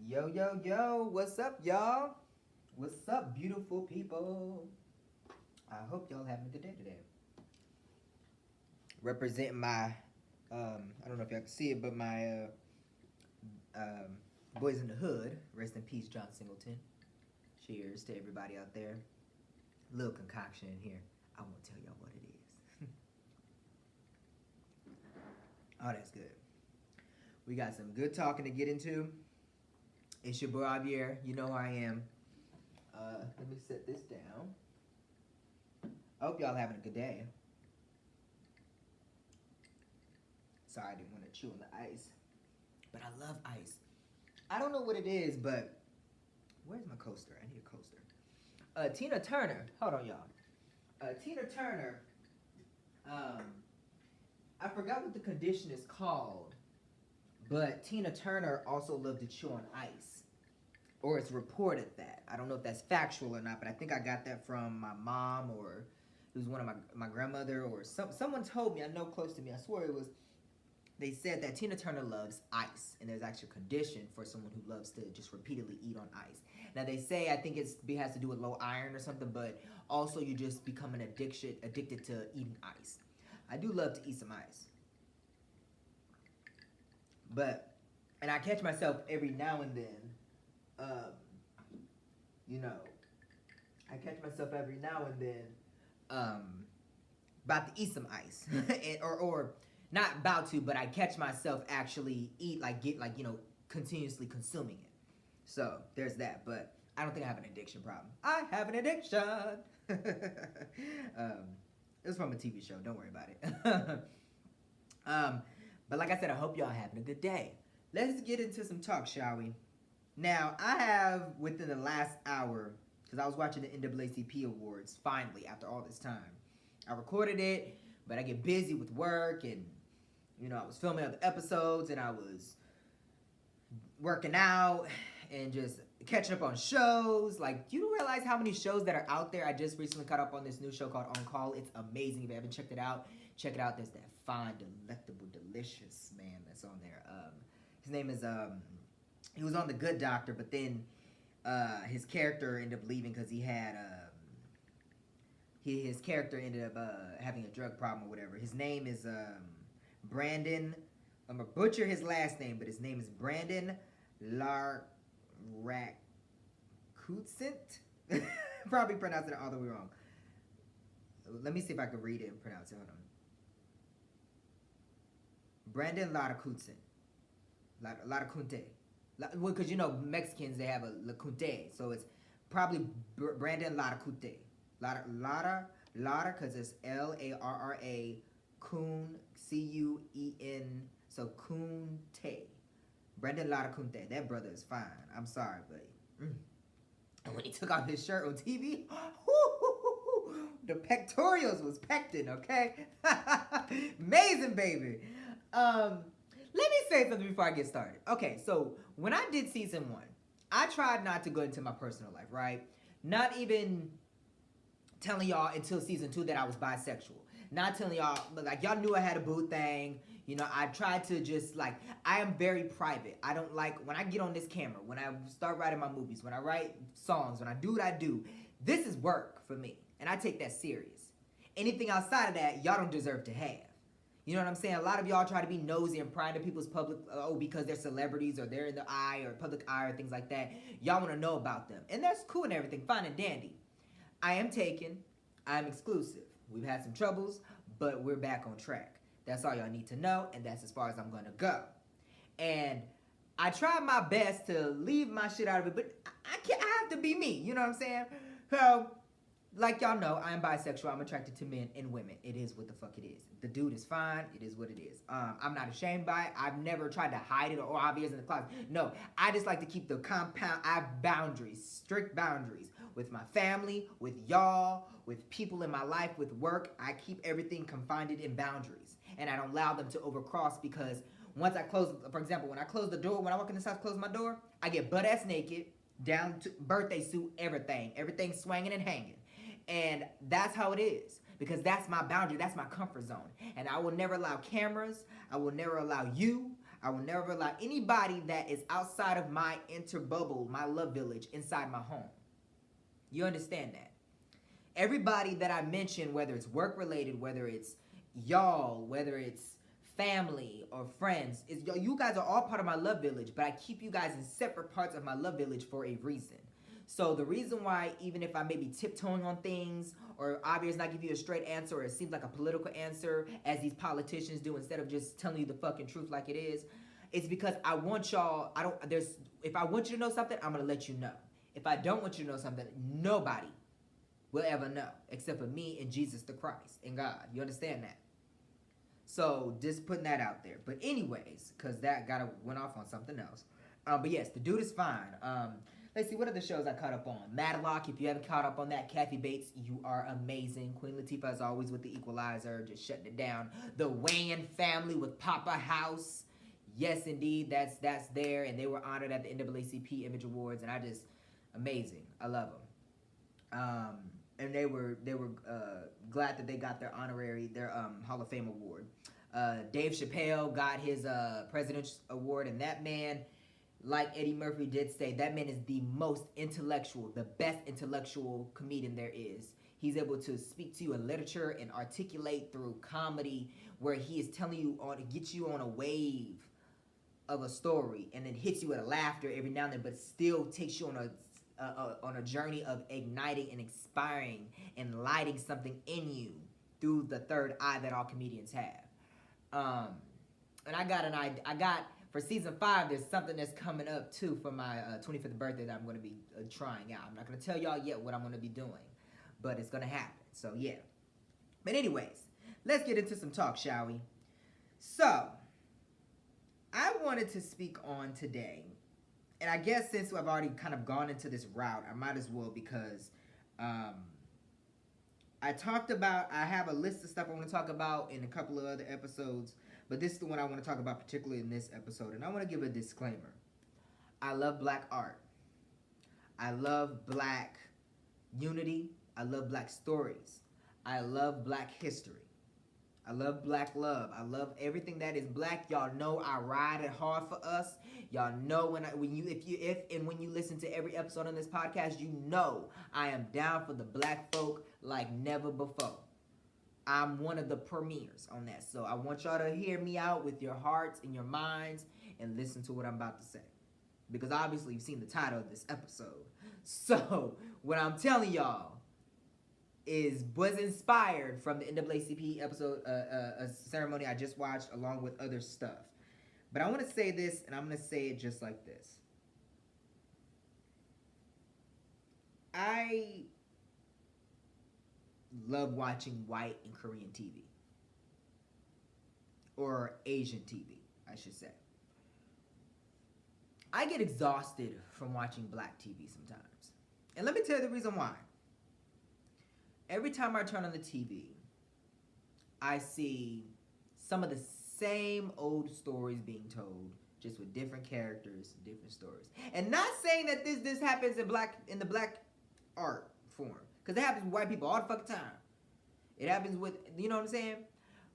Yo, yo, yo, what's up, y'all? What's up, beautiful people? I hope y'all having a good day today. Representing my, I don't know if y'all can see it, but my boys in the hood. Rest in peace, John Singleton. Cheers to everybody out there. Little concoction in here. I won't tell y'all what it is. Oh, that's good. We got some good talking to get into. It's your boy Javier. You know who I am. Let me set this down. I hope y'all having a good day. Sorry, I didn't want to chew on the ice. But I love ice. I don't know what it is, but where's my coaster? I need a coaster. Tina Turner. Hold on, y'all. Tina Turner. I forgot what the condition is called, but Tina Turner also loved to chew on ice. Or it's reported that. I don't know if that's factual or not, but I think I got that from my mom, or it was one of my grandmother, or someone told me, I know close to me, I swear it was, they said that Tina Turner loves ice, and there's actually a condition for someone who loves to just repeatedly eat on ice. Now they say, I think it has to do with low iron or something, but also you just become addicted to eating ice. I do love to eat some ice. And I catch myself every now and then, you know, I catch myself every now and then, about to eat some ice, or not about to, but I catch myself actually continuously consuming it. So there's that, but I don't think I have an addiction problem. I have an addiction. It was from a TV show. Don't worry about it. But like I said, I hope y'all having a good day. Let's get into some talk, shall we? Now, I have, within the last hour, because I was watching the NAACP Awards, finally, after all this time. I recorded it, but I get busy with work, and, I was filming other episodes, and I was working out, and just catching up on shows. Like, do you realize how many shows that are out there? I just recently caught up on this new show called On Call. It's amazing. If you haven't checked it out, check it out. There's that fine, delectable, delicious man that's on there. His name is, he was on The Good Doctor, but then his character ended up leaving because he had, his character ended up having a drug problem or whatever. His name is Brandon, I'm going to butcher his last name, but his name is Brandon Larkutsit. Probably pronounced it all the way wrong. Let me see if I can read it and pronounce it. Hold on. Brandon Larkutsit. Larkunte. Well, because Mexicans, they have a Lacunte. So it's probably Brandon Larkute. Lara, because it's Larra, Kun, Cuen. So Kunte. Brandon Larkunte. That brother is fine. I'm sorry, but and when he took off his shirt on TV, the pectorials was pectin', okay? Amazing, baby. Let me say something before I get started. Okay, so when I did season 1, I tried not to go into my personal life, right? Not even telling y'all until season 2 that I was bisexual. Not telling y'all, like, y'all knew I had a boo thing. I tried to just, I am very private. I don't like, when I get on this camera, when I start writing my movies, when I write songs, when I do what I do, this is work for me. And I take that serious. Anything outside of that, y'all don't deserve to have. You know what I'm saying? A lot of y'all try to be nosy and pry into people's public, because they're celebrities or they're in the eye or public eye or things like that. Y'all want to know about them. And that's cool and everything, fine and dandy. I am taken. I am exclusive. We've had some troubles, but we're back on track. That's all y'all need to know, and that's as far as I'm going to go. And I try my best to leave my shit out of it, but I have to be me. You know what I'm saying? So, like y'all know, I am bisexual. I'm attracted to men and women. It is what the fuck it is. The dude is fine. It is what it is. I'm not ashamed by it. I've never tried to hide it or obvious in the closet. No, I just like to keep the compound. I have boundaries, strict boundaries with my family, with y'all, with people in my life, with work. I keep everything confined in boundaries, and I don't allow them to overcross, because once I close, for example, when I close the door, when I walk in this house, close my door, I get butt ass naked, down to birthday suit, everything swinging and hanging. And that's how it is, because that's my boundary, that's my comfort zone. And I will never allow cameras, I will never allow you, I will never allow anybody that is outside of my inner bubble, my love village, inside my home. You understand that? Everybody that I mention, whether it's work related, whether it's y'all, whether it's family or friends, you guys are all part of my love village, but I keep you guys in separate parts of my love village for a reason. So the reason why, even if I may be tiptoeing on things, or obviously not give you a straight answer, or it seems like a political answer, as these politicians do, instead of just telling you the fucking truth like it is, it's because I want y'all. If I want you to know something, I'm gonna let you know. If I don't want you to know something, nobody will ever know except for me and Jesus the Christ and God. You understand that? So just putting that out there. But anyways, because that went off on something else. But yes, the dude is fine. Let's see, what other shows I caught up on? Matlock, if you haven't caught up on that. Kathy Bates, you are amazing. Queen Latifah, as always, with the Equalizer, just shutting it down. The Wayans family with Papa House. Yes, indeed, that's there. And they were honored at the NAACP Image Awards. And amazing. I love them. And they were glad that they got their Hall of Fame award. Dave Chappelle got his President's Award, and that man, like Eddie Murphy did say, that man is the most intellectual, the best intellectual comedian there is. He's able to speak to you in literature and articulate through comedy, where he is telling you get you on a wave of a story, and then hits you with a laughter every now and then, but still takes you on a journey of igniting and inspiring and lighting something in you through the third eye that all comedians have. And I got for season 5, there's something that's coming up too for my 25th birthday that I'm going to be trying out. I'm not going to tell y'all yet what I'm going to be doing, but it's going to happen. So yeah. But anyways, let's get into some talk, shall we? So, I wanted to speak on today, and I guess since I've already kind of gone into this route, I might as well, because I have a list of stuff I want to talk about in a couple of other episodes, but this is the one I want to talk about particularly in this episode, and I want to give a disclaimer. I love black art. I love black unity. I love black stories. I love black history. I love black love. I love everything that is black. Y'all know I ride it hard for us. Y'all know when you listen to every episode on this podcast, you know I am down for the black folk like never before. I'm one of the premiers on that. So I want y'all to hear me out with your hearts and your minds and listen to what I'm about to say. Because obviously you've seen the title of this episode. So what I'm telling y'all was inspired from the NAACP episode, a ceremony I just watched, along with other stuff. But I want to say this, and I'm going to say it just like this. I love watching white and Korean TV. Or Asian TV, I should say. I get exhausted from watching black TV sometimes. And let me tell you the reason why. Every time I turn on the TV, I see some of the same old stories being told, just with different characters, different stories. And not saying that this happens in the black art form, because it happens with white people all the fucking time. It happens with, you know what I'm saying?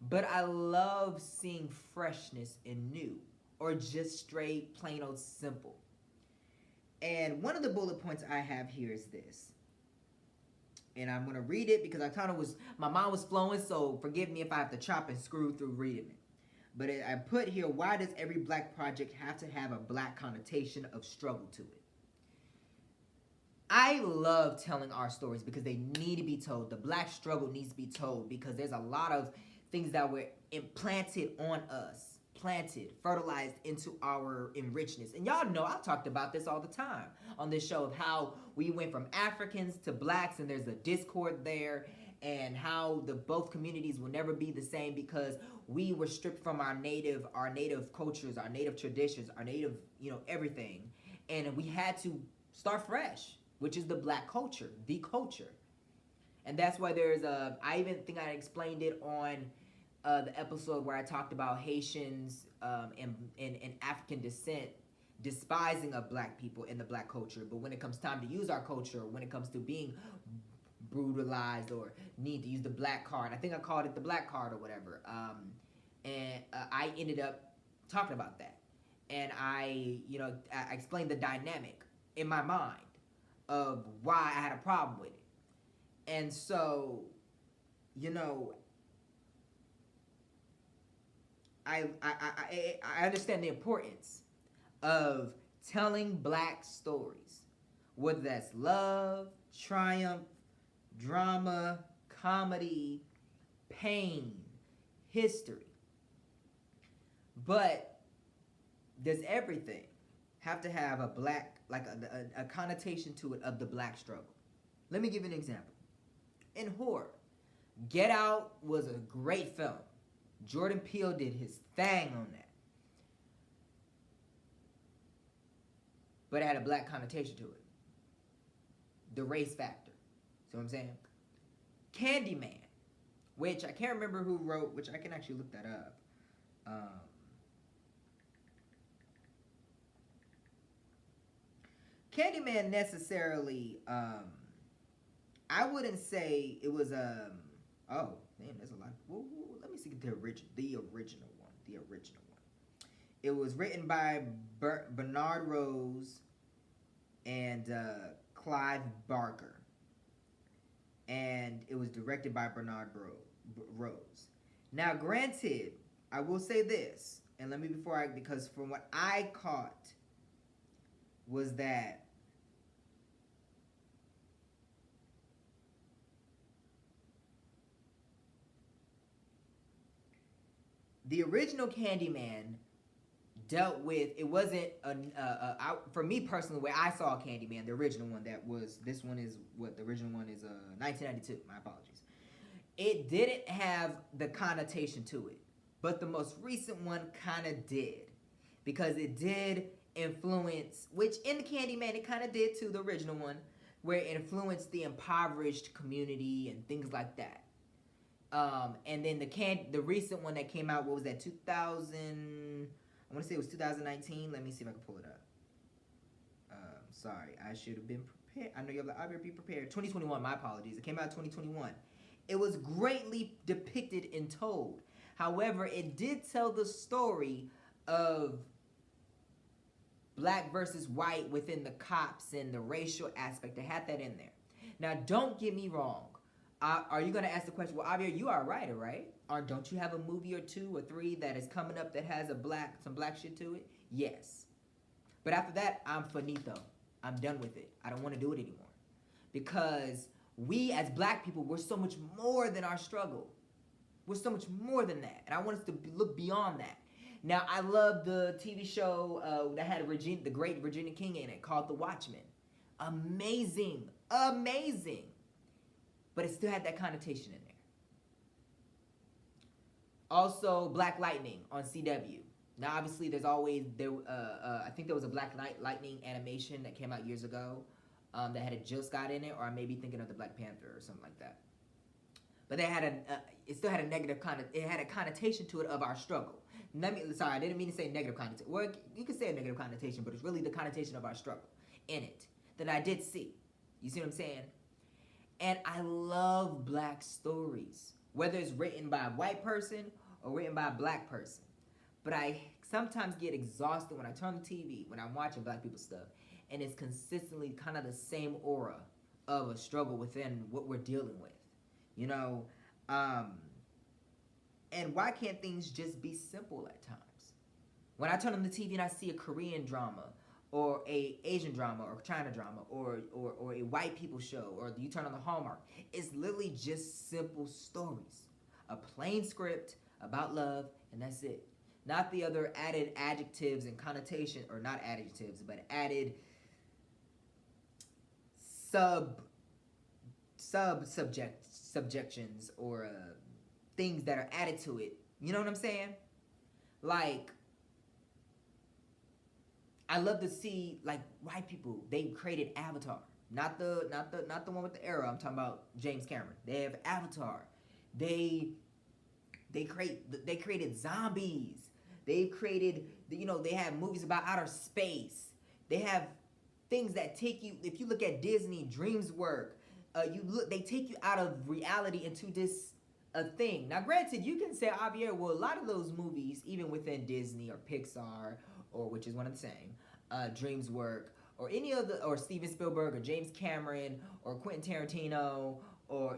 But I love seeing freshness and new, or just straight, plain old simple. And one of the bullet points I have here is this. And I'm going to read it because my mind was flowing, so forgive me if I have to chop and screw through reading it. But I put here, why does every black project have to have a black connotation of struggle to it? I love telling our stories because they need to be told. The black struggle needs to be told because there's a lot of things that were implanted on us. Fertilized into our enrichedness. And y'all know I've talked about this all the time on this show, of how we went from Africans to blacks, and there's a discord there, and how the both communities will never be the same because we were stripped from our native cultures, our native traditions, our native, everything. And we had to start fresh, which is the black culture, the culture. And that's why I even think I explained it on the episode where I talked about Haitians and African descent despising of black people in the black culture. But when it comes time to use our culture, when it comes to being brutalized or need to use the black card, I think I called it the black card or whatever. And I ended up talking about that. and I explained the dynamic in my mind of why I had a problem with it. And so, you know, I understand the importance of telling black stories, whether that's love, triumph, drama, comedy, pain, history. But does everything have to have a black, like a connotation to it of the black struggle? Let me give you an example. In horror, Get Out was a great film. Jordan Peele did his thing on that. But it had a black connotation to it. The race factor. See what I'm saying? Candyman, which I can't remember who wrote, which I can actually look that up. Candyman necessarily, I wouldn't say it was oh man, there's a lot. Let me see the original one. The original one. It was written by Bernard Rose and Clive Barker, and it was directed by Bernard Rose. Now, granted, I will say this, and let me because from what I caught was that the original Candyman dealt with, it wasn't for me personally, where I saw Candyman, the original one, this one is what the original one is 1992, my apologies. It didn't have the connotation to it, but the most recent one kind of did, because it did influence, which in the Candyman it kind of did too, the original one, where it influenced the impoverished community and things like that. And then the recent one that came out, what was that, 2000, I want to say it was 2019. Let me see if I can pull it up. Sorry, I should have been prepared. I know you'll be prepared. 2021, my apologies. It came out 2021. It was greatly depicted and told. However, it did tell the story of black versus white within the cops and the racial aspect. They had that in there. Now, don't get me wrong. Are you going to ask the question, well, Javier, you are a writer, right? Or don't you have a movie or 2 or 3 that is coming up that has some black shit to it? Yes. But after that, I'm finito. I'm done with it. I don't want to do it anymore. Because we as black people, we're so much more than our struggle. We're so much more than that. And I want us to look beyond that. Now, I love the TV show that had the great Regina King in it, called The Watchmen. Amazing. Amazing. But it still had that connotation in there. Also, Black Lightning on CW. Now, obviously, there's always I think there was a Black Lightning animation that came out years ago that had a Jill Scott in it, or I may be thinking of the Black Panther or something like that. But they had it still had a negative it had a connotation to it of our struggle. Sorry, I didn't mean to say negative connotation. Well, you could say a negative connotation, but it's really the connotation of our struggle in it that I did see. You see what I'm saying? And I love black stories, whether it's written by a white person or written by a black person. But I sometimes get exhausted when I turn on the TV, when I'm watching black people stuff, and it's consistently kind of the same aura of a struggle within what we're dealing with. You know, and why can't things just be simple at times? When I turn on the TV and I see a Korean drama, or a Asian drama, or China drama, or a white people show, or you turn on the Hallmark, it's literally just simple stories. A plain script about love, and that's it. Not the other added adjectives and connotation, or not adjectives, but added subjections or things that are added to it. You know what I'm saying? Like, I love to see, like, white people, they created Avatar. Not the one with the arrow. I'm talking about James Cameron. They have Avatar. They created zombies. They've created, they have movies about outer space. They have things that take you, if you look at Disney, DreamWorks, they take you out of reality into this thing. Now, granted, you can say, Javier, well, a lot of those movies, even within Disney or Pixar or which is one of the same, Dreams work, or any of the, or Steven Spielberg, or James Cameron, or Quentin Tarantino, or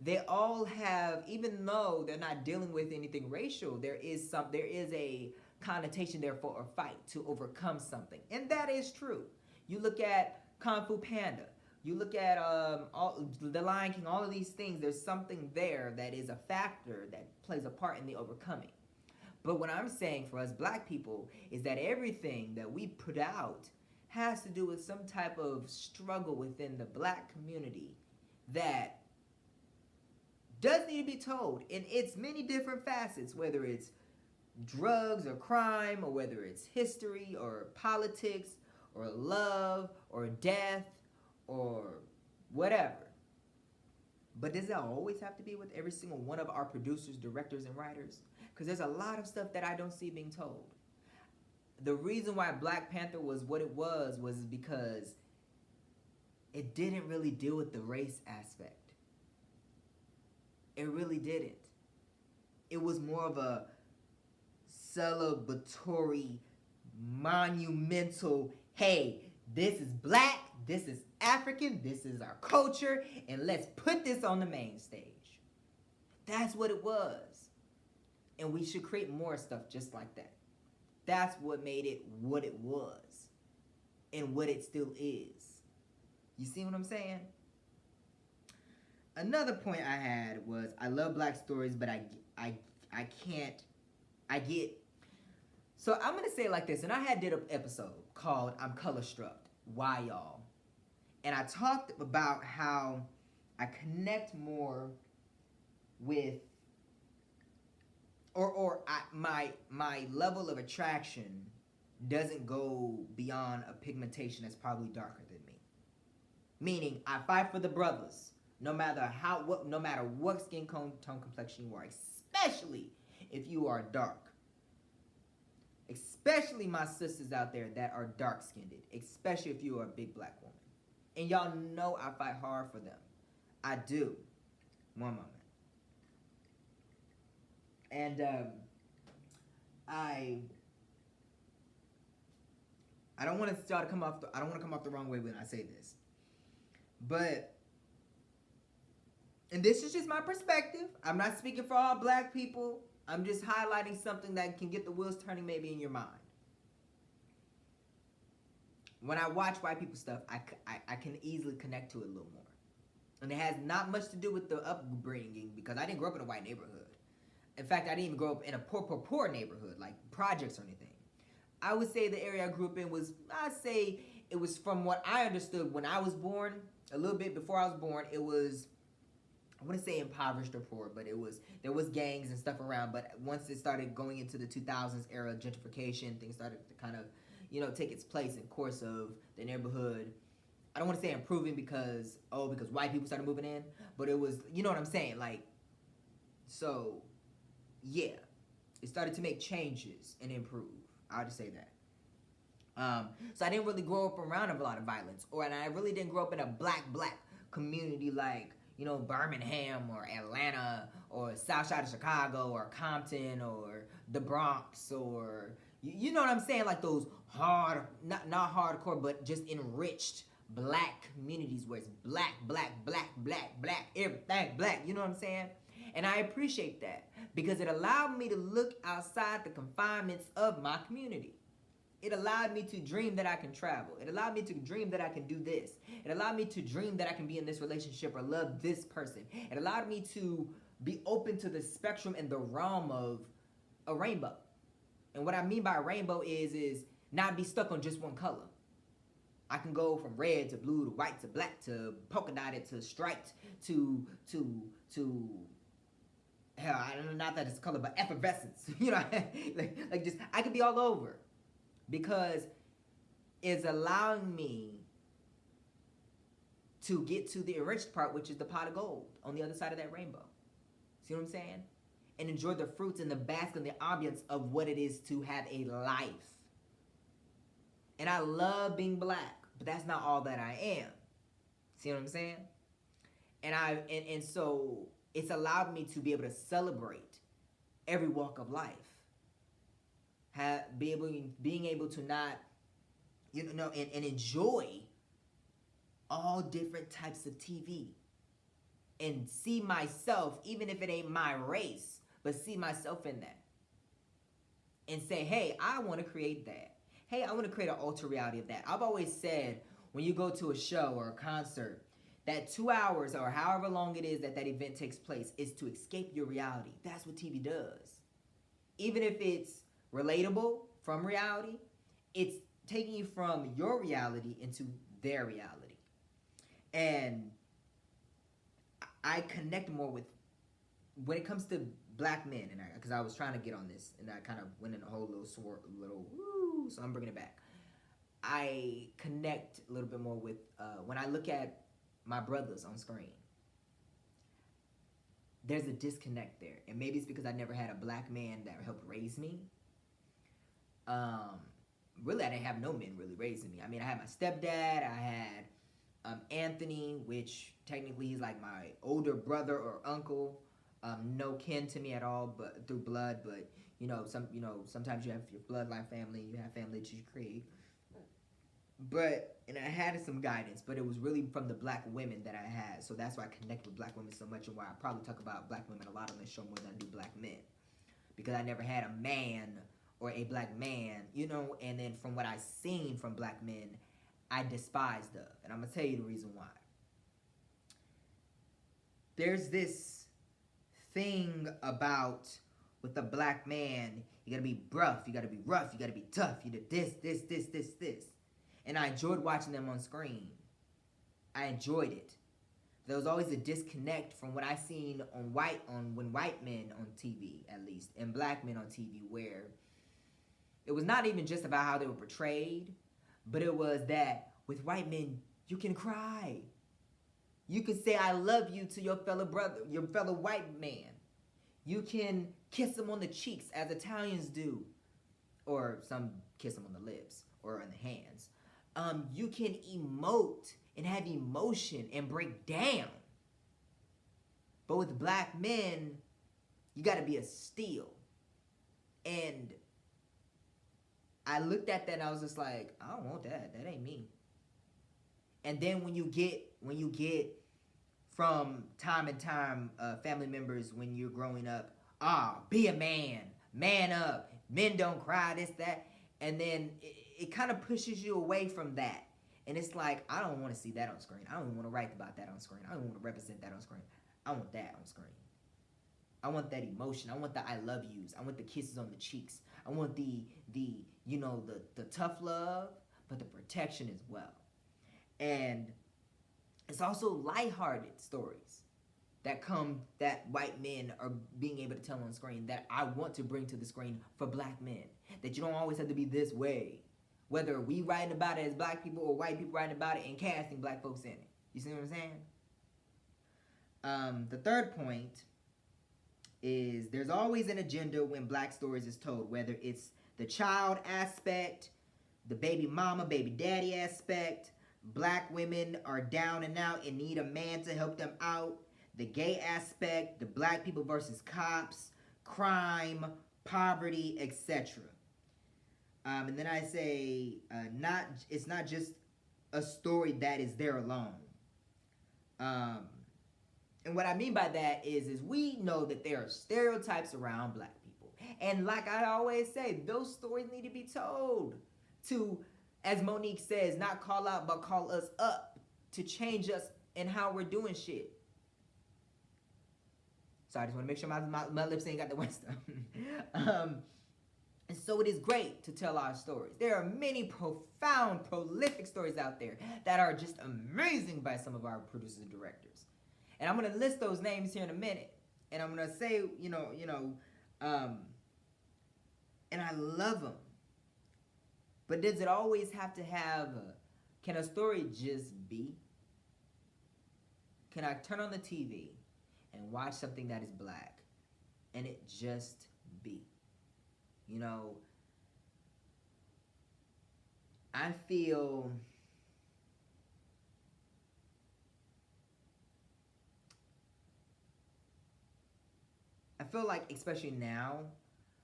they all have, even though they're not dealing with anything racial, there is a connotation there for a fight to overcome something, and that is true. You look at Kung Fu Panda, you look at all the Lion King, all of these things. There's something there that is a factor that plays a part in the overcoming. But what I'm saying for us black people is that everything that we put out has to do with some type of struggle within the black community that does need to be told in its many different facets, whether it's drugs or crime, or whether it's history or politics or love or death or whatever. But does that always have to be with every single one of our producers, directors, and writers? Because there's a lot of stuff that I don't see being told. The reason why Black Panther was what it was because it didn't really deal with the race aspect. It really didn't. It was more of a celebratory, monumental, hey, this is black, this is African, this is our culture, and let's put this on the main stage. That's what it was. And we should create more stuff just like that. That's what made it what it was and what it still is. You see what I'm saying? Another point I had was I love black stories, but I get. So I'm going to say it like this, and I did an episode called I'm Color Struck. Why, y'all? And I talked about how I connect more with my level of attraction doesn't go beyond a pigmentation that's probably darker than me. Meaning, I fight for the brothers, no matter what skin tone complexion you are, especially if you are dark. Especially my sisters out there that are dark-skinned, especially if you are a big black woman. And y'all know I fight hard for them. I do. One moment. And I don't want y'all to come off I don't want to come off the wrong way when I say this. But, and this is just my perspective. I'm not speaking for all black people. I'm just highlighting something that can get the wheels turning maybe in your mind. When I watch white people stuff, I can easily connect to it a little more. And it has not much to do with the upbringing, because I didn't grow up in a white neighborhood. In fact, I didn't even grow up in a poor neighborhood, like projects or anything. I would say the area I grew up in was, I'd say it was, from what I understood when I was born, a little bit before I was born, it was, I wouldn't say impoverished or poor, but there was gangs and stuff around. But once it started going into the 2000s era, gentrification, things started to kind of, take its place in course of the neighborhood. I don't want to say improving because white people started moving in, but it was, you know what I'm saying? Like, so, yeah, it started to make changes and improve. I'll just say that. So I didn't really grow up around a lot of violence, and I really didn't grow up in a black community like, Birmingham or Atlanta or South Side of Chicago or Compton or the Bronx, or, you know what I'm saying? Like those hard, not hardcore, but just enriched black communities where it's black, everything black, you know what I'm saying? And I appreciate that because it allowed me to look outside the confinements of my community. It allowed me to dream that I can travel. It allowed me to dream that I can do this. It allowed me to dream that I can be in this relationship or love this person. It allowed me to be open to the spectrum and the realm of a rainbow. And what I mean by a rainbow is not be stuck on just one color. I can go from red to blue to white to black to polka dotted to striped to hell, I don't know, not that it's color, but effervescence. like just, I could be all over. Because it's allowing me to get to the enriched part, which is the pot of gold on the other side of that rainbow. See what I'm saying? And enjoy the fruits and the bask and the ambience of what it is to have a life. And I love being black, but that's not all that I am. See what I'm saying? And so it's allowed me to be able to celebrate every walk of life. being able to not, and enjoy all different types of TV and see myself, even if it ain't my race, but see myself in that and say, hey, I want to create that. Hey, I want to create an alter reality of that. I've always said, when you go to a show or a concert, that 2 hours or however long it is that that event takes place is to escape your reality. That's what TV does. Even if it's relatable from reality, it's taking you from your reality into their reality. And I connect more with, when it comes to black men, and because I was trying to get on this, and I kind of went in a whole little woo, so I'm bringing it back. I connect a little bit more with when I look at my brothers on screen. There's a disconnect there, and maybe it's because I never had a black man that helped raise me. Really, I didn't have no men really raising me. I mean, I had my stepdad, I had Anthony, which technically he's like my older brother or uncle. No kin to me at all, but through blood. But sometimes you have your bloodline family, you have family that you create. And I had some guidance, but it was really from the black women that I had. So that's why I connect with black women so much, and why I probably talk about black women a lot on this show more than I do black men, because I never had a man or a black man, and then from what I've seen from black men, I despised of. And I'm going to tell you the reason why. There's this thing about, with a black man, you got to be rough, you got to be rough, you got to be tough, you do this. And I enjoyed watching them on screen. I enjoyed it. There was always a disconnect from what I seen when white men on TV, at least, and black men on TV, where it was not even just about how they were portrayed, but it was that with white men, you can cry. You can say I love you to your fellow brother, your fellow white man. You can kiss him on the cheeks as Italians do, or some kiss him on the lips or on the hands. You can emote and have emotion and break down. But with black men, you got to be a steel. And I looked at that and I was just like, I don't want that. That ain't me. And then when you get from time and time, family members when you're growing up, be a man up, men don't cry, this, that. And then it kind of pushes you away from that. And it's like, I don't want to see that on screen. I don't want to write about that on screen. I don't want to represent that on screen. I want that on screen. I want that emotion. I want the I love yous. I want the kisses on the cheeks. I want the tough love, but the protection as well. And it's also lighthearted stories that white men are being able to tell on screen that I want to bring to the screen for black men. That you don't always have to be this way. Whether we writing about it as black people or white people writing about it and casting black folks in it. You see what I'm saying? The third point is there's always an agenda when black stories is told, whether it's the child aspect, the baby mama, baby daddy aspect, black women are down and out and need a man to help them out, the gay aspect, the black people versus cops, crime, poverty, etc. And then I say, it's not just a story that is there alone. And what I mean by that is we know that there are stereotypes around black people. And like I always say, those stories need to be told to, as Monique says, not call out, but call us up to change us in how we're doing shit. So I just want to make sure my lips ain't got the wet stuff. And so it is great to tell our stories. There are many profound, prolific stories out there that are just amazing by some of our producers and directors. And I'm going to list those names here in a minute. And I'm going to say, and I love them. But does it always have to have can a story just be? Can I turn on the TV and watch something that is black and it just be? I feel like, especially now,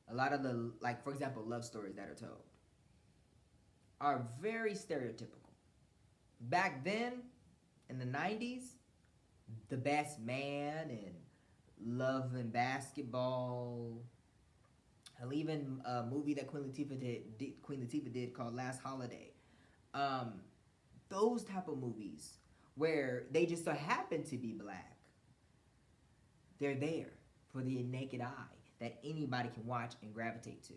A lot of the, like, for example, love stories that are told are very stereotypical. Back then, in the 90s, The Best Man and Love and Basketball, and even a movie that Queen Latifah did called Last Holiday. Um, those type of movies where they just so happen to be black, they're there for the naked eye that anybody can watch and gravitate to.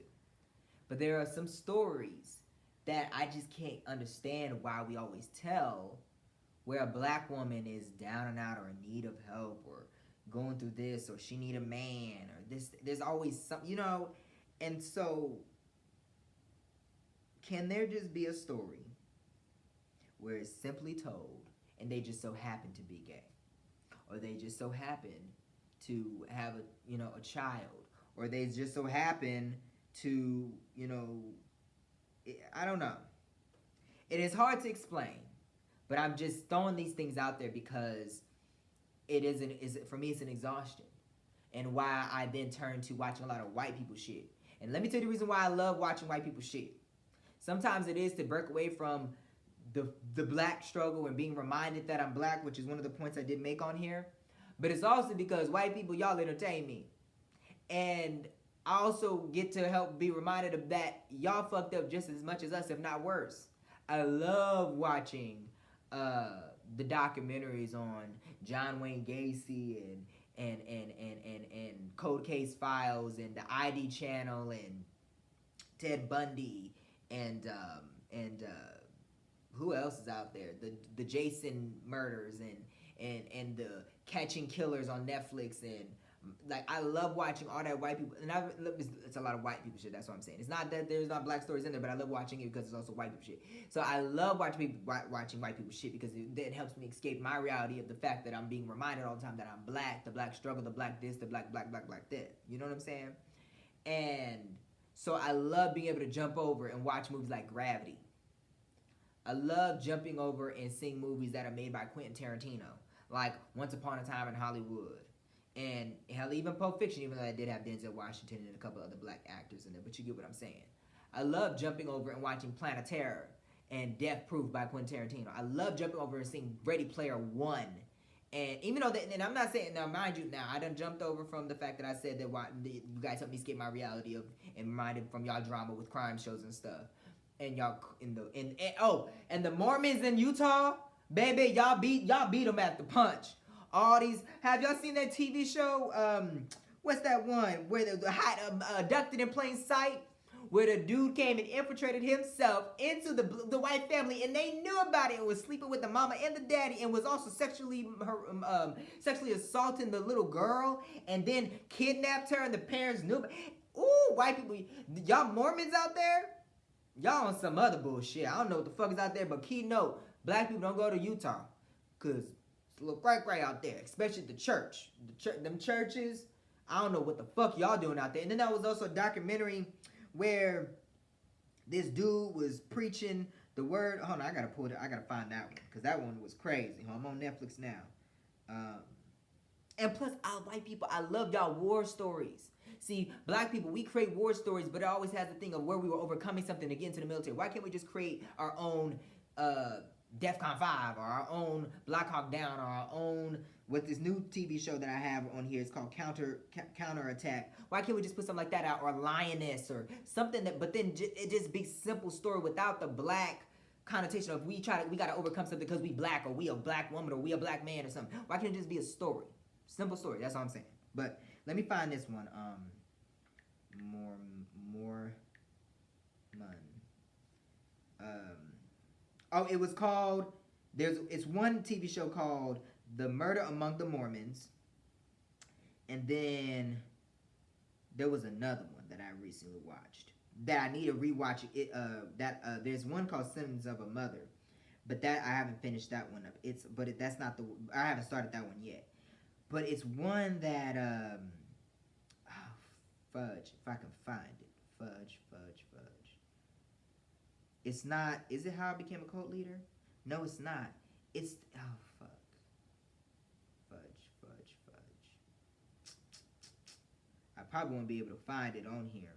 But there are some stories that I just can't understand why we always tell, where a black woman is down and out or in need of help or going through this, or she need a man, or this. There's always some, and so can there just be a story where it's simply told and they just so happen to be gay, or they just so happen to have a child, or they just so happen to I don't know. It is hard to explain, but I'm just throwing these things out there because for me it's an exhaustion, and why I then turn to watching a lot of white people shit. And let me tell you the reason why I love watching white people shit. Sometimes it is to break away from the black struggle and being reminded that I'm black, which is one of the points I did make on here. But it's also because white people, y'all entertain me. And I also get to help be reminded of that y'all fucked up just as much as us, if not worse. I love watching the documentaries on John Wayne Gacy and Cold Case Files and the ID Channel and Ted Bundy and who else is out there? The Jason murders and the Catching Killers on Netflix, and like I love watching all that white people, and it's a lot of white people shit. That's what I'm saying. It's not that there's not black stories in there, but I love watching it because it's also white people shit. So I love watching white people shit because it helps me escape my reality of the fact that I'm being reminded all the time that I'm black, the black struggle, the black this, the black that. You know what I'm saying? And so I love being able to jump over and watch movies like Gravity. I love jumping over and seeing movies that are made by Quentin Tarantino, like Once Upon a Time in Hollywood. And hell, even Pulp Fiction, even though I did have Denzel Washington and a couple other black actors in there, but you get what I'm saying. I love jumping over and watching Planet Terror and Death Proof by Quentin Tarantino. I love jumping over and seeing Ready Player One. And even though, and I'm not saying, now mind you, now I done jumped over from the fact that I said that you guys helped me escape my reality of and reminded from y'all drama with crime shows and stuff. And y'all and the Mormons in Utah, baby, y'all beat them at the punch. All these, have y'all seen that TV show? What's that one where the abducted in plain sight, where the dude came and infiltrated himself into the white family, and they knew about it and was sleeping with the mama and the daddy, and was also sexually assaulting the little girl, and then kidnapped her, and the parents knew. Ooh, white people, y'all Mormons out there, y'all on some other bullshit. I don't know what the fuck is out there, but key note: black people don't go to Utah, cause it's a little cray out there, especially the church. Them churches, I don't know what the fuck y'all doing out there. And then there was also a documentary where this dude was preaching the word. Hold on, I gotta find that one, because that one was crazy. I'm on Netflix now. And plus, white people, I love y'all war stories. See, black people, we create war stories, but it always has the thing of where we were overcoming something to get into the military. Why can't we just create our own DEFCON 5 or our own Black Hawk Down or our own, with this new TV show that I have on here, it's called Counterattack. Why can't we just put something like that out, or Lioness or something that, but then it just be simple story without the black connotation of we gotta overcome something because we black, or we a black woman, or we a black man or something. Why can't it just be a story? Simple story, that's all I'm saying. But let me find this one. It was called, it's one TV show called The Murder Among the Mormons, and then there was another one that I recently watched that I need to rewatch. There's one called Sins of a Mother, but that I haven't finished that one up. I haven't started that one yet. But it's one that fudge, if I can find it. Fudge. It's not, is it How I Became a Cult Leader? No, it's not. It's, fuck. Fudge. I probably won't be able to find it on here.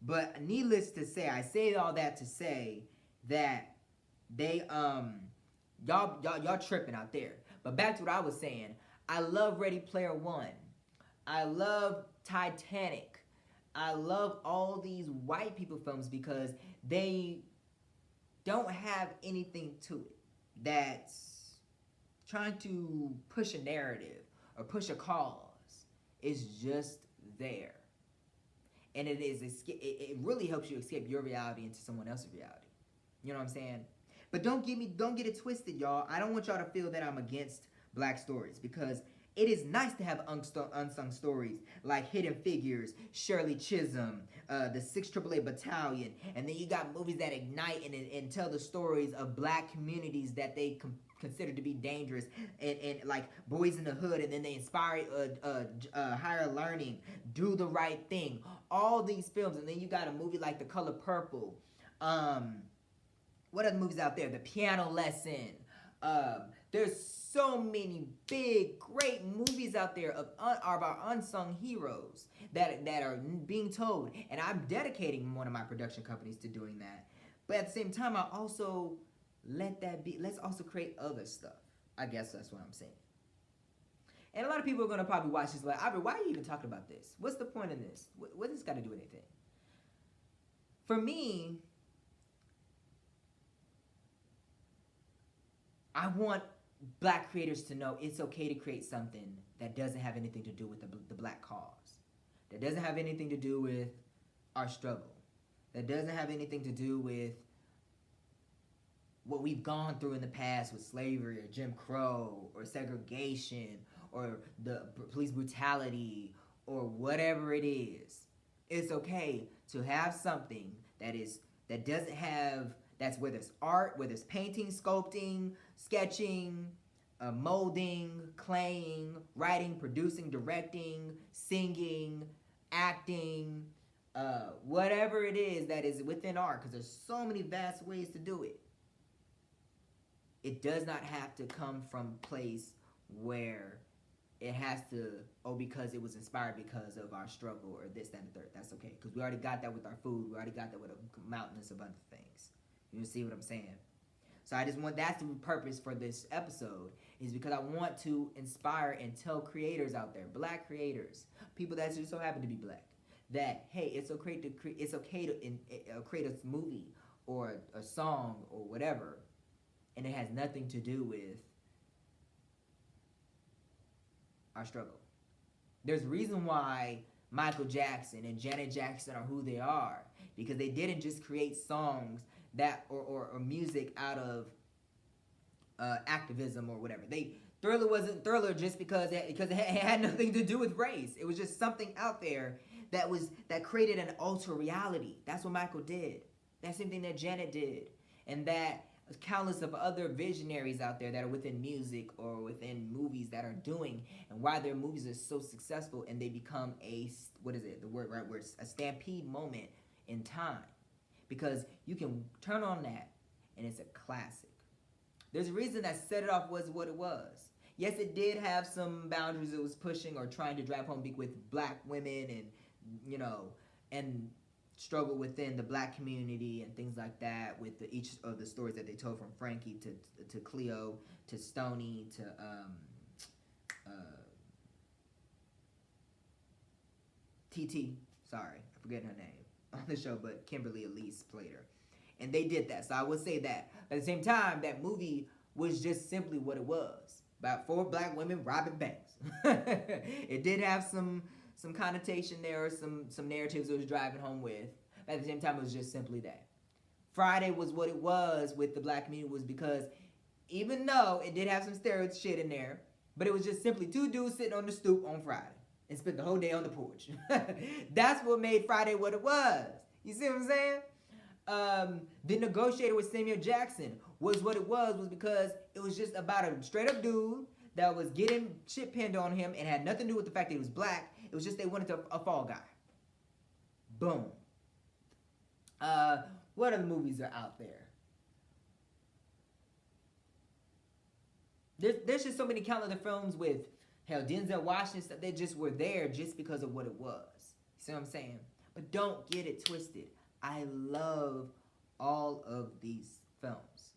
But needless to say, I say all that to say that they y'all tripping out there. But back to what I was saying, I love Ready Player One. I love Titanic. I love all these white people films because they don't have anything to it that's trying to push a narrative or push a cause. It's just there. And it really helps you escape your reality into someone else's reality. You know what I'm saying? But don't get it twisted, y'all. I don't want y'all to feel that I'm against black stories, because it is nice to have unsung stories like Hidden Figures, Shirley Chisholm, the 6th AAA Battalion, and then you got movies that ignite and tell the stories of black communities that they consider to be dangerous, and like Boys in the Hood, and then they inspire higher learning, Do the Right Thing, all these films. And then you got a movie like The Color Purple. What other movies out there? The Piano Lesson. There's so many big, great movies out there of our unsung heroes that are being told, and I'm dedicating one of my production companies to doing that. But at the same time, I also let that be. Let's also create other stuff. I guess that's what I'm saying. And a lot of people are gonna probably watch this like, Aubrey, why are you even talking about this? What's the point in this? What does this got to do with anything? For me, I want black creators to know it's okay to create something that doesn't have anything to do with the black cause, that doesn't have anything to do with our struggle, that doesn't have anything to do with what we've gone through in the past with slavery or Jim Crow or segregation or the police brutality or whatever it is. It's okay to have something that doesn't have, that's where there's art, where there's painting, sculpting, sketching, molding, claying, writing, producing, directing, singing, acting, whatever it is that is within art, because there's so many vast ways to do it. It does not have to come from a place where it has to, because it was inspired because of our struggle or this, that, and the third. That's okay, because we already got that with our food. We already got that with a mountainous of other things. You see what I'm saying? So I just want, that's the purpose for this episode, is because I want to inspire and tell creators out there, black creators, people that just so happen to be black, that hey, it's okay to create a movie or a song or whatever, and it has nothing to do with our struggle. There's a reason why Michael Jackson and Janet Jackson are who they are, because they didn't just create songs that or music out of activism or whatever. Thriller wasn't Thriller just because it had nothing to do with race. It was just something out there that created an alter reality. That's what Michael did. That's the same thing that Janet did, and that countless of other visionaries out there that are within music or within movies that are doing, and why their movies are so successful and they become a stampede moment in time. Because you can turn on that and it's a classic. There's a reason that Set It Off was what it was. Yes, it did have some boundaries it was pushing or trying to drive home with black women and, and struggle within the black community and things like that, with each of the stories that they told, from Frankie to Cleo to Stoney to TT. Sorry, I'm forgetting her name on the show, but Kimberly Elise played her. And they did that, so I would say that. At the same time, that movie was just simply what it was. About 4 black women robbing banks. It did have some connotation there, or some narratives it was driving home with. But at the same time, it was just simply that. Friday was what it was with the black community, was because even though it did have some stereotype shit in there, but it was just simply 2 dudes sitting on the stoop on Friday and spent the whole day on the porch. That's what made Friday what it was. You see what I'm saying? The Negotiator with Samuel Jackson was what it was because it was just about a straight up dude that was getting shit pinned on him and had nothing to do with the fact that he was black. It was just they wanted a fall guy. Boom. What other movies are out there? There's just so many countless films with Hell, Denzel Washington stuff, they just were there just because of what it was. You see what I'm saying? But don't get it twisted. I love all of these films.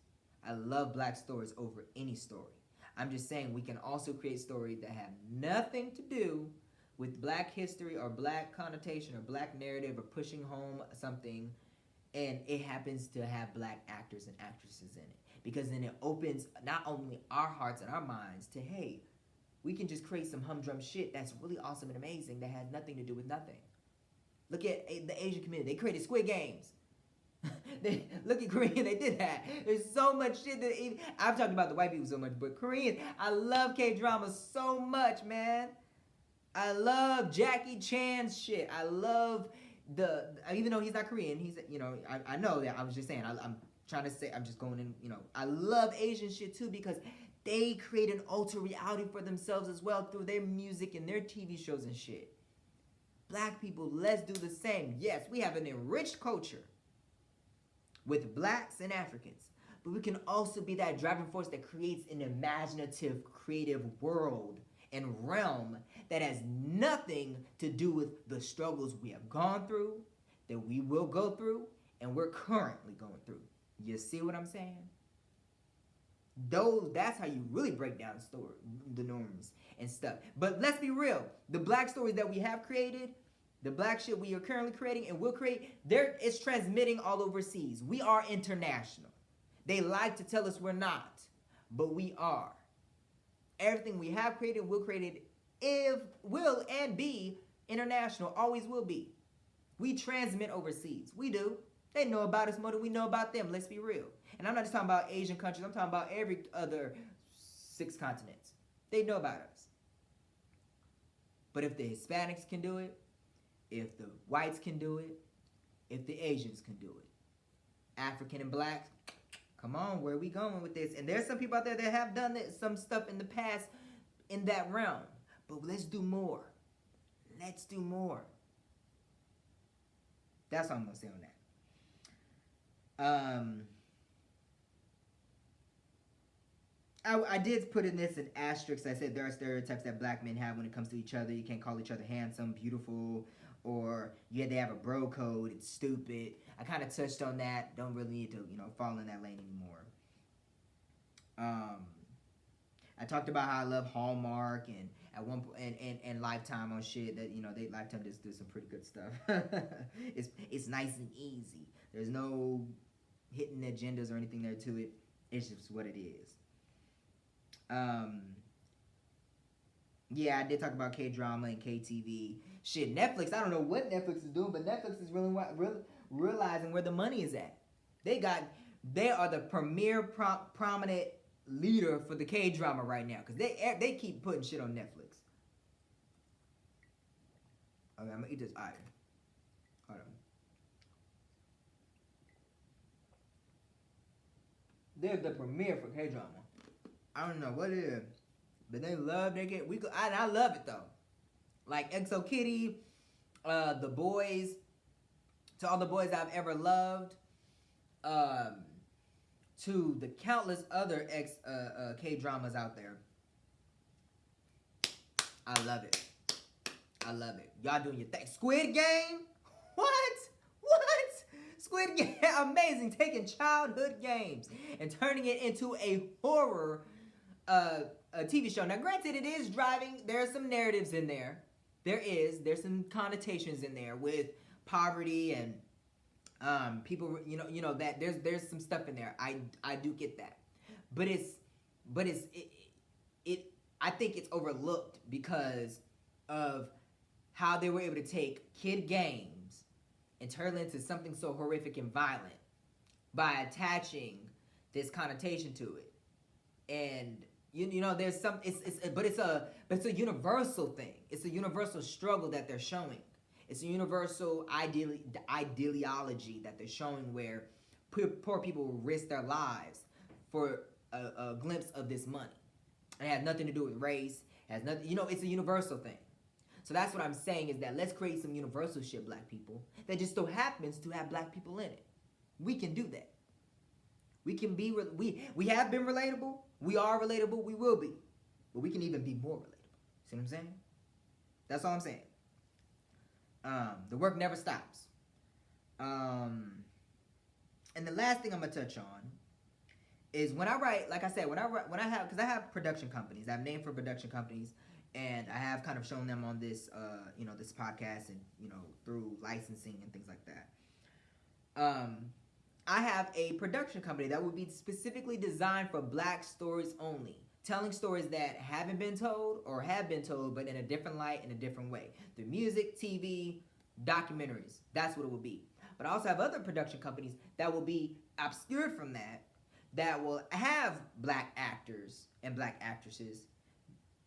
I love black stories over any story. I'm just saying we can also create stories that have nothing to do with black history or black connotation or black narrative or pushing home something, and it happens to have black actors and actresses in it. Because then it opens not only our hearts and our minds to, hey, we can just create some humdrum shit that's really awesome and amazing that has nothing to do with nothing. Look at the Asian community. They created Squid Games. Look at Korean, they did that. There's so much shit that I've talked about the white people so much, but Koreans, I love K-drama so much, man. I love Jackie Chan's shit. I love even though he's not Korean, he's, I know that. I was just saying, I'm trying to say, I'm just going in, I love Asian shit too, because they create an alter reality for themselves as well through their music and their TV shows and shit. Black people, let's do the same. Yes, we have an enriched culture with blacks and Africans, but we can also be that driving force that creates an imaginative, creative world and realm that has nothing to do with the struggles we have gone through, that we will go through, and we're currently going through. You see what I'm saying? That's how you really break down the norms and stuff. But let's be real. The black stories that we have created, the black shit we are currently creating and will create, it's transmitting all overseas. We are international. They like to tell us we're not, but we are. Everything we have created, will create it, will and be international, always will be. We transmit overseas. We do. They know about us more than we know about them. Let's be real. And I'm not just talking about Asian countries. I'm talking about every other 6 continents. They know about us. But if the Hispanics can do it, if the whites can do it, if the Asians can do it, African and blacks, come on, where are we going with this? And there's some people out there that have done some stuff in the past in that realm. But let's do more. Let's do more. That's all I'm going to say on that. I did put in this an asterisk. I said there are stereotypes that black men have when it comes to each other. You can't call each other handsome, beautiful, or they have a bro code. It's stupid. I kind of touched on that. Don't really need to, fall in that lane anymore. I talked about how I love Hallmark and at one point and Lifetime on shit that Lifetime just do some pretty good stuff. It's nice and easy. There's no hidden agendas or anything there to it. It's just what it is. Yeah, I did talk about K-drama and KTV. Shit, Netflix, I don't know what Netflix is doing, but Netflix is really realizing where the money is at. They are the premier prominent leader for the K-drama right now, because they keep putting shit on Netflix. Okay, I'm gonna eat this iron. Hold on. They're the premier for K-drama. I don't know what it is, but they love I love it though. Like EXO Kitty, The Boys, to all the boys I've ever loved, to the countless other K-dramas out there. I love it. I love it. Y'all doing your thing. Squid Game? What? Squid Game, amazing. Taking childhood games and turning it into a horror a TV show. Now, granted, it is driving. There are some narratives in there. There's some connotations in there with poverty and people. That there's some stuff in there. I do get that, but I think it's overlooked because of how they were able to take kid games and turn it into something so horrific and violent by attaching this connotation to it. And there's some but it's a universal thing. It's a universal struggle that they're showing. It's a universal ideology that they're showing where poor people will risk their lives for a glimpse of this money. And it has nothing to do with race. It has nothing. It's a universal thing. So that's what I'm saying is that let's create some universal shit, black people, that just so happens to have black people in it. We can do that. We can be, we have been relatable. We are relatable. We will be. But we can even be more relatable. See what I'm saying? That's all I'm saying. The work never stops. And the last thing I'm gonna touch on is when I write, like I said, when I have, because I have production companies, I have named for production companies, and I have kind of shown them on this, this podcast, and through licensing and things like that. I have a production company that would be specifically designed for Black stories only, telling stories that haven't been told or have been told, but in a different light, in a different way. Through music, TV, documentaries. That's what it would be. But I also have other production companies that will be obscured from that will have Black actors and Black actresses,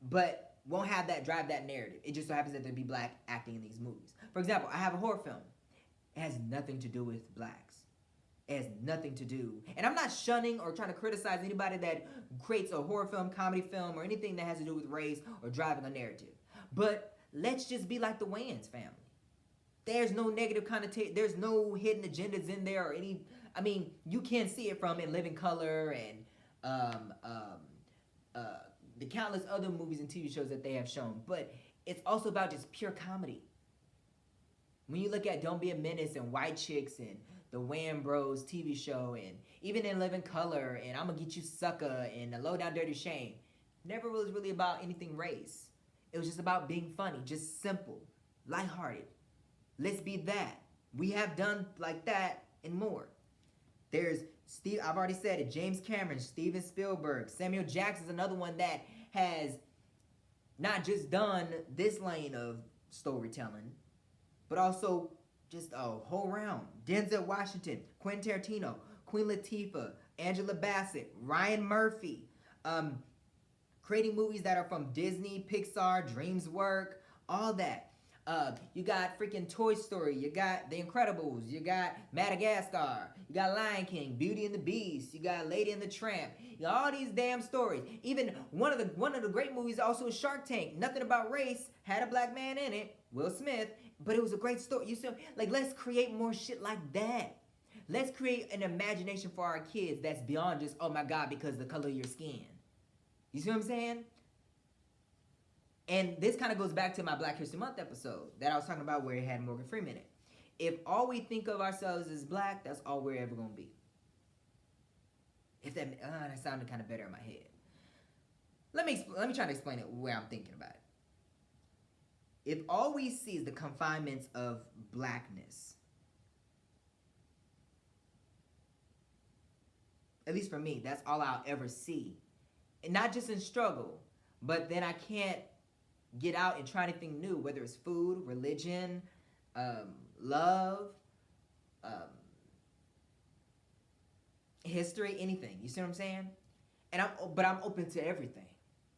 but won't have that drive that narrative. It just so happens that there'll be Black acting in these movies. For example, I have a horror film. It has nothing to do with Blacks. It has nothing to do. And I'm not shunning or trying to criticize anybody that creates a horror film, comedy film, or anything that has to do with race or driving a narrative. But let's just be like the Wayans family. There's no negative connotation. There's no hidden agendas in there or any. I mean, you can see it from In Living Color and the countless other movies and TV shows that they have shown. But it's also about just pure comedy. When you look at Don't Be a Menace and White Chicks and the Wayans Bros TV show and even In Living Color and I'm Gonna Get You Sucker and The Low Down Dirty Shame, never was really about anything race. It was just about being funny, just simple, lighthearted. Let's be that. We have done like that and more. There's Steve, I've already said it, James Cameron, Steven Spielberg, Samuel Jackson's another one that has not just done this lane of storytelling, but also just a whole round. Denzel Washington, Quentin Tarantino, Queen Latifah, Angela Bassett, Ryan Murphy, creating movies that are from Disney, Pixar, DreamWorks, all that. You got freaking Toy Story, you got The Incredibles, you got Madagascar, you got Lion King, Beauty and the Beast, you got Lady and the Tramp, you got all these damn stories. Even one of the great movies also is Shark Tank. Nothing about race, had a Black man in it, Will Smith, but it was a great story. You see, like, let's create more shit like that. Let's create an imagination for our kids that's beyond just, oh my God, because the color of your skin. You see what I'm saying? And this kind of goes back to my Black History Month episode that I was talking about where it had Morgan Freeman in it. If all we think of ourselves as Black, that's all we're ever going to be. If that sounded kind of better in my head. Let me try to explain it where I'm thinking about it. If all we see is the confinements of Blackness, at least for me, that's all I'll ever see. And not just in struggle, but then I can't get out and try anything new, whether it's food, religion, love, history, anything. You see what I'm saying? But I'm open to everything.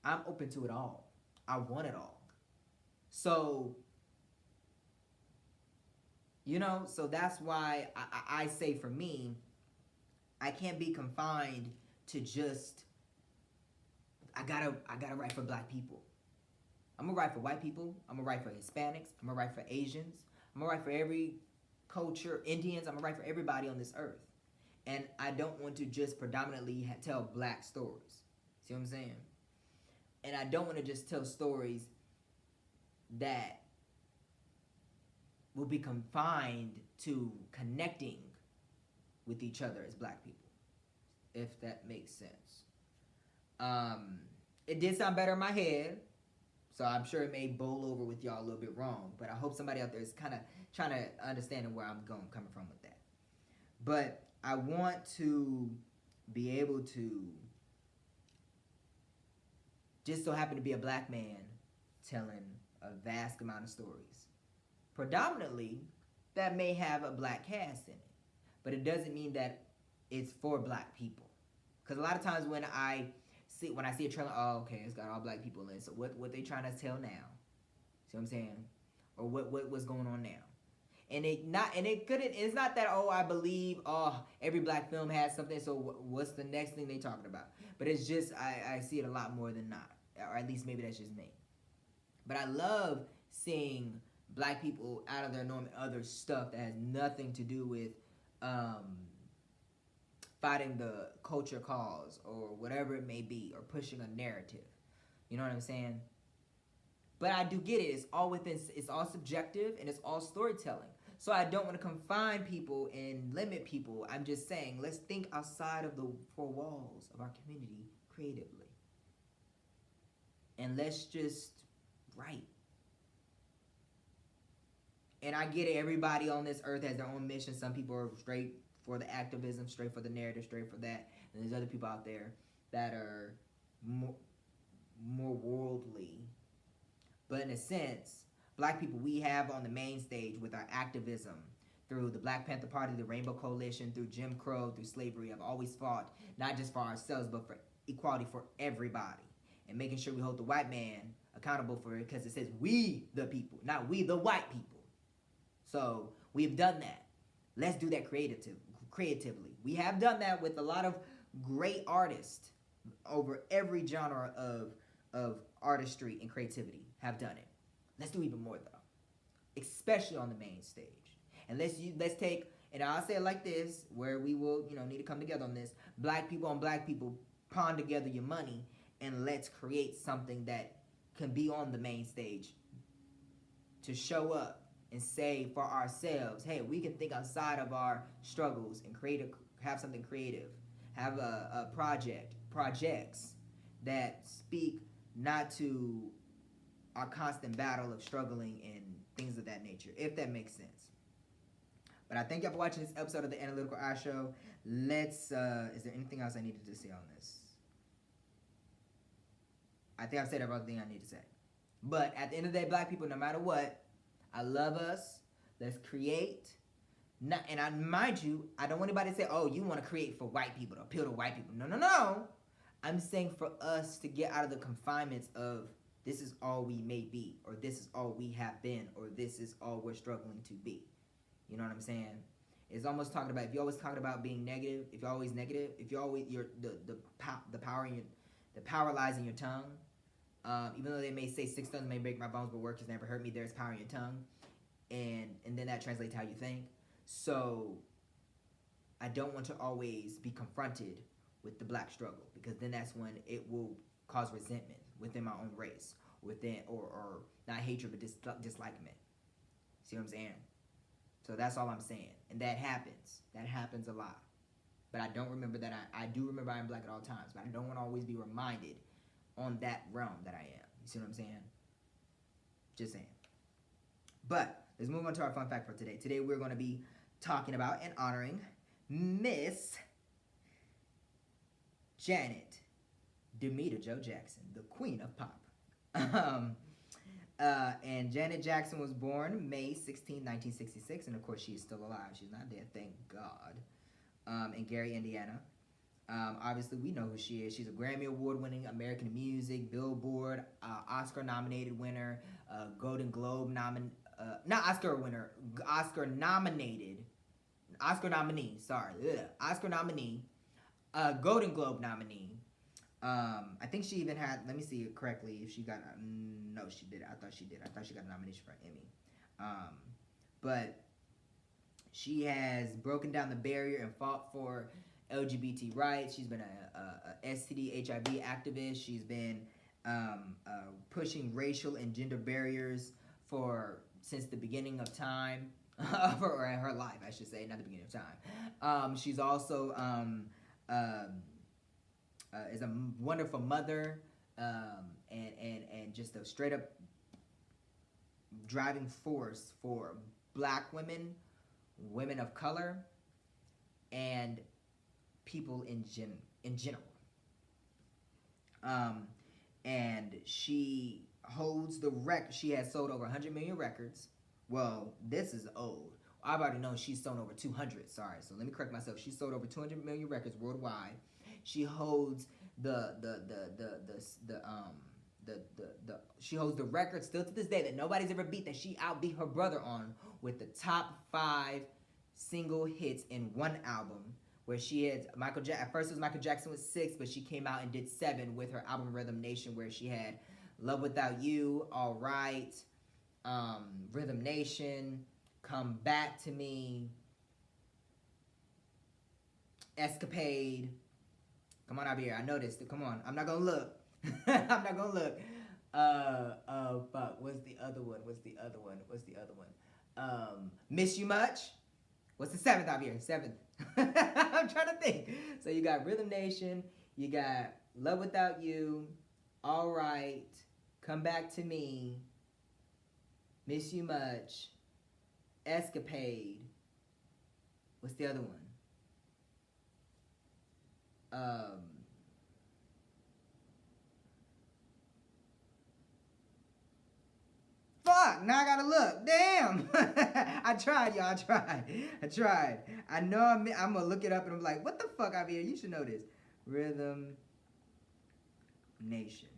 I'm open to it all. I want it all. So, so that's why I say for me, I can't be confined to just, I gotta write for Black people. I'm gonna write for white people. I'm gonna write for Hispanics. I'm gonna write for Asians. I'm gonna write for every culture, Indians. I'm gonna write for everybody on this earth. And I don't want to just predominantly tell Black stories. See what I'm saying? And I don't want to just tell stories that will be confined to connecting with each other as Black people, if that makes sense. It did sound better in my head, so I'm sure it may bowl over with y'all a little bit wrong, but I hope somebody out there is kind of trying to understand where I'm coming from with that. But I want to be able to just so happen to be a Black man telling a vast amount of stories. Predominantly, that may have a Black cast in it, but it doesn't mean that it's for Black people. Because a lot of times when I see a trailer, oh, okay, it's got all Black people in it. So what they trying to tell now? See what I'm saying? Or what's going on now? And it's not that, oh, I believe, oh, every Black film has something, so what's the next thing they talking about? But it's just, I see it a lot more than not. Or at least maybe that's just me. But I love seeing Black people out of their norm and other stuff that has nothing to do with fighting the culture cause or whatever it may be, or pushing a narrative. You know what I'm saying? But I do get it. It's all within. It's all subjective and it's all storytelling. So I don't want to confine people and limit people. I'm just saying, let's think outside of the four walls of our community creatively, and let's just write. And I get it. Everybody on this earth has their own mission. Some people are straight for the activism, straight for the narrative, straight for that, and there's other people out there that are more worldly. But in a sense, black people, we have on the main stage with our activism through the Black Panther Party, the Rainbow Coalition, through Jim Crow, through slavery. I've always fought not just for ourselves, but for equality for everybody, and making sure we hold the white man accountable for it, because it says we the people, not we the white people. So we've done that. Let's do that creatively. We have done that with a lot of great artists over every genre of artistry and creativity have done it. Let's do even more though, especially on the main stage. And let's take, and I'll say it like this, where we will need to come together on this. Black people on black people, pawn together your money, and let's create something that can be on the main stage to show up and say for ourselves, hey, we can think outside of our struggles and have something creative, have a projects that speak not to our constant battle of struggling and things of that nature, if that makes sense. But I thank y'all for watching this episode of the Analytical Eye Show. Is there anything else I needed to say on this? I think I've said everything I need to say. But at the end of the day, black people, no matter what, I love us. Let's create. Mind you, I don't want anybody to say, oh, you want to create for white people, to appeal to white people. No. I'm saying for us to get out of the confinements of this is all we may be, or this is all we have been, or this is all we're struggling to be. You know what I'm saying? It's almost talking about, if you're always talking about being negative, if you're always negative, if you're always the power lies in your tongue. Even though they may say 6 stones may break my bones, but work has never hurt me, there's power in your tongue. And then that translates how you think. So I don't want to always be confronted with the black struggle, because then that's when it will cause resentment within my own race, or not hatred, but dislikement. See what I'm saying? So that's all I'm saying. And that happens. That happens a lot. But I don't remember that. I do remember I am black at all times, but I don't want to always be reminded on that realm that I am. You see what I'm saying? Just saying. But let's move on to our fun fact for today. Today we're going to be talking about and honoring Miss Janet Demita Jo Jackson, the queen of pop. And Janet Jackson was born May 16, 1966, and of course she is still alive. She's not dead, thank God. In Gary, Indiana. Obviously, we know who she is. She's a Grammy Award-winning American music, Billboard, Oscar-nominated winner, Golden Globe not Oscar winner, Oscar nominee, Oscar nominee, Golden Globe nominee. I think she even had, let me see it correctly, if she got, no, she did. I thought she did. I thought she got a nomination for an Emmy. But she has broken down the barrier and fought for LGBT rights. She's been a STD, HIV activist. She's been pushing racial and gender barriers since the beginning of time, or her life, I should say, not the beginning of time. She's also is a wonderful mother, and just a straight up driving force for black women, women of color, and people in general. And she holds the record. She has sold over 100 million records. Well, this is old. I've already known she's sold over 200. Sorry, so let me correct myself. She sold over 200 million records worldwide. She holds she holds the record still to this day that nobody's ever beat, that she outbeat her brother on, with the top 5 single hits in one album, where she had at first it was Michael Jackson with 6, but she came out and did 7 with her album Rhythm Nation, where she had Love Without You, All Right, Rhythm Nation, Come Back to Me, Escapade. Come on, I'll be here. I know this. Come on. I'm not going to look. I'm not going to look. Fuck. What's the other one? Miss You Much? What's the seventh out here? Seventh. I'm trying to think. So you got Rhythm Nation, you got Love Without You, All Right, Come Back to Me, Miss You Much, Escapade. What's the other one? Fuck, now I gotta look. Damn. I tried, y'all. I tried. I know I'm gonna look it up and I'm like, what the fuck, Javier? You should know this. Rhythm Nation.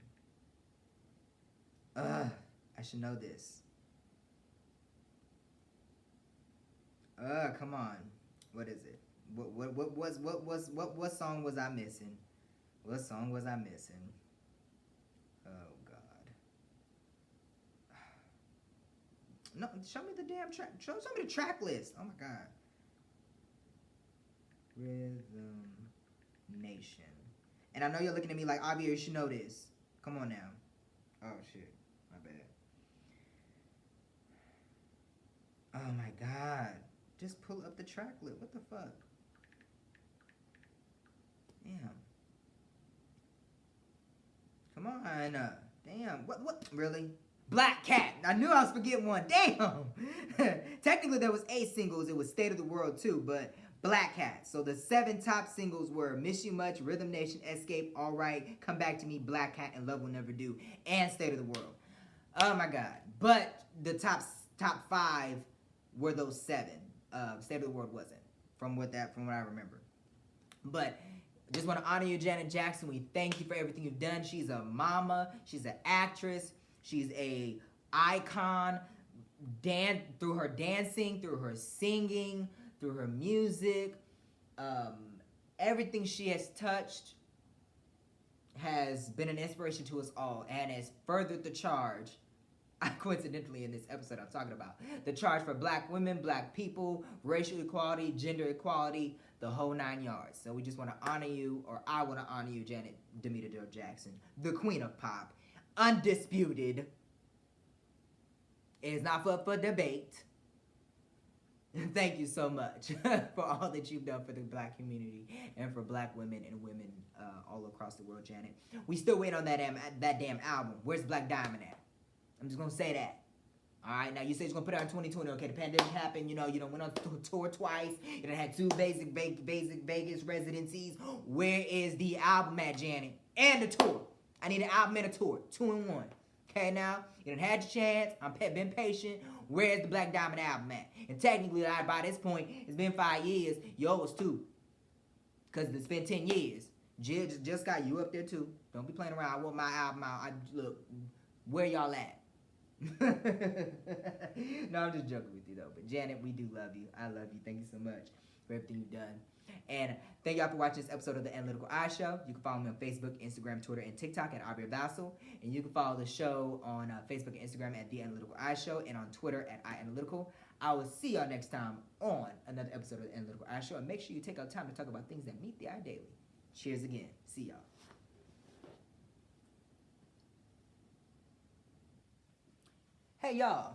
I should know this. Come on. What is it? What song was I missing? What song was I missing? Oh God. No, show me the damn track. Show me the track list. Oh my God. Rhythm Nation. And I know you're looking at me like, Abby, you should know this. Come on now. Oh shit. My bad. Oh my God. Just pull up the track list. What the fuck? Damn. Come on. Damn. What? Really? Black Cat. I knew I was forgetting one. Damn. Technically, there was 8 singles. It was State of the World too, but Black Cat. So the 7 top singles were Miss You Much, Rhythm Nation, Escape, All Right, Come Back to Me, Black Cat, and Love Will Never Do, and State of the World. Oh my God. But the top 5 were those 7. State of the World wasn't, from what I remember. But just want to honor you, Janet Jackson. We thank you for everything you've done. She's a mama. She's an actress. She's a icon. Through her dancing, through her singing, through her music, everything she has touched has been an inspiration to us all and has furthered the charge. Coincidentally, in this episode, I'm talking about the charge for Black women, Black people, racial equality, gender equality, the whole 9 yards. So we just want to honor you, or I want to honor you, Janet Demita Dale Jackson, the queen of pop, undisputed. It is not for debate. Thank you so much for all that you've done for the Black community and for Black women and women all across the world, Janet. We still wait on that damn album. Where's Black Diamond at? I'm just gonna say that. All right, now you say you're gonna put it out in 2020. Okay, the pandemic happened. You done went on tour twice. You done had 2 basic Vegas residencies. Where is the album at, Janet? And the tour. I need an album and a tour, 2 in 1. Okay, now you done had your chance. I've been patient. Where's the Black Diamond album at? And technically, by this point, it's been 5 years. You owe us 2, cause it's been 10 years. Jill just got you up there too. Don't be playing around. I want my album out. Look, where y'all at? No, I'm just joking with you though. But Janet, we do love you. I love you. Thank you so much for everything you've done. And thank y'all for watching this episode of The Analytical Eye Show. You can follow me on Facebook, Instagram, Twitter, and TikTok at Abir Vassal. And you can follow the show on Facebook and Instagram at The Analytical Eye Show, and on Twitter at iAnalytical. I will see y'all next time on another episode of The Analytical Eye Show. And make sure you take out time to talk about things that meet the eye daily. Cheers again. See y'all. Hey y'all.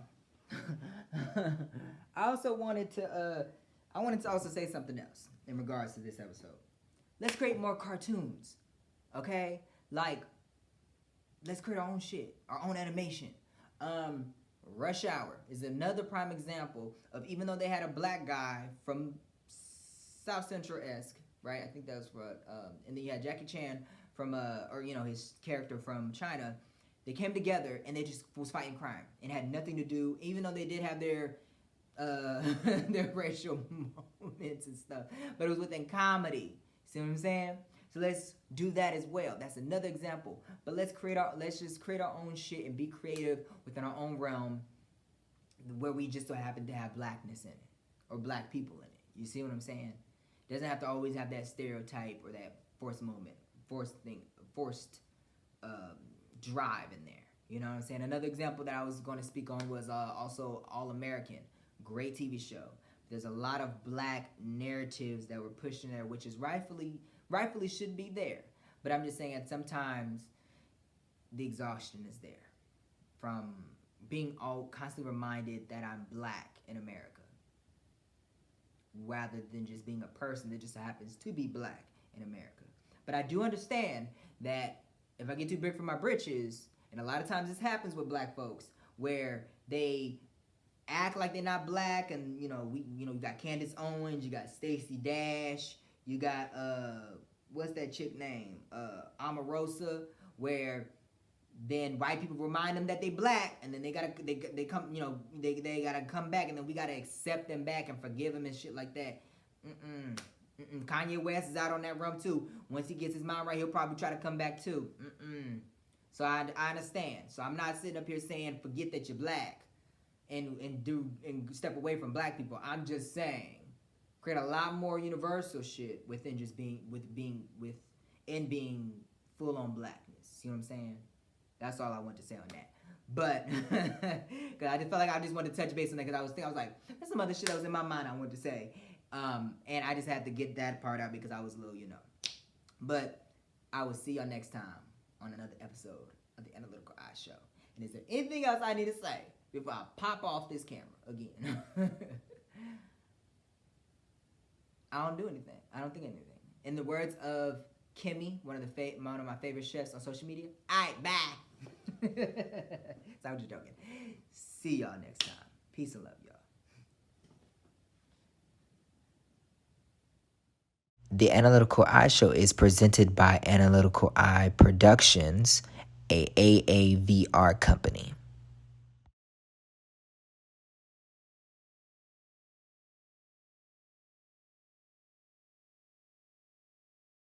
I also wanted to also say something else in regards to this episode. Let's create more cartoons. Okay? Like, let's create our own shit, our own animation. Rush Hour is another prime example of, even though they had a black guy from South Central-esque, right? I think that was for and then you had Jackie Chan from his character from China. They came together and they just was fighting crime and had nothing to do, even though they did have their their racial moments and stuff, but it was within comedy. See what I'm saying? So let's do that as well. That's another example. But let's just create our own shit and be creative within our own realm, where we just so happen to have blackness in it or black people in it. You see what I'm saying? It doesn't have to always have that stereotype or that forced drive in there. You know what I'm saying? Another example that I was going to speak on was also All American. Great TV show. There's a lot of black narratives that were pushed in there, which is rightfully should be there. But I'm just saying that sometimes the exhaustion is there. being all constantly reminded that I'm black in America, rather than just being a person that just happens to be black in America. But I do understand that if I get too big for my britches, and a lot of times this happens with black folks, where they act like they're not black, and you got Candace Owens, you got Stacey Dash, you got what's that chick name, Omarosa, where then white people remind them that they black, and then they gotta come back, and then we gotta accept them back and forgive them and shit like that. Kanye West is out on that rum too. Once he gets his mind right, he'll probably try to come back too. So I understand. So I'm not sitting up here saying forget that you're black and step away from black people. I'm just saying create a lot more universal shit within just being full on blackness. You know what I'm saying? That's all I want to say on that. But because I just felt like I just wanted to touch base on that, because I was like, there's some other shit that was in my mind I wanted to say, and I just had to get that part out because I was a little, But I will see y'all next time on another episode of the Analytical Eye Show. And is there anything else I need to say before I pop off this camera again? I don't do anything. I don't think anything. In the words of Kimmy, one of my favorite chefs on social media, alright, bye. So I'm just joking. See y'all next time. Peace and love, y'all. The Analytical Eye Show is presented by Analytical Eye Productions, a AAVR company.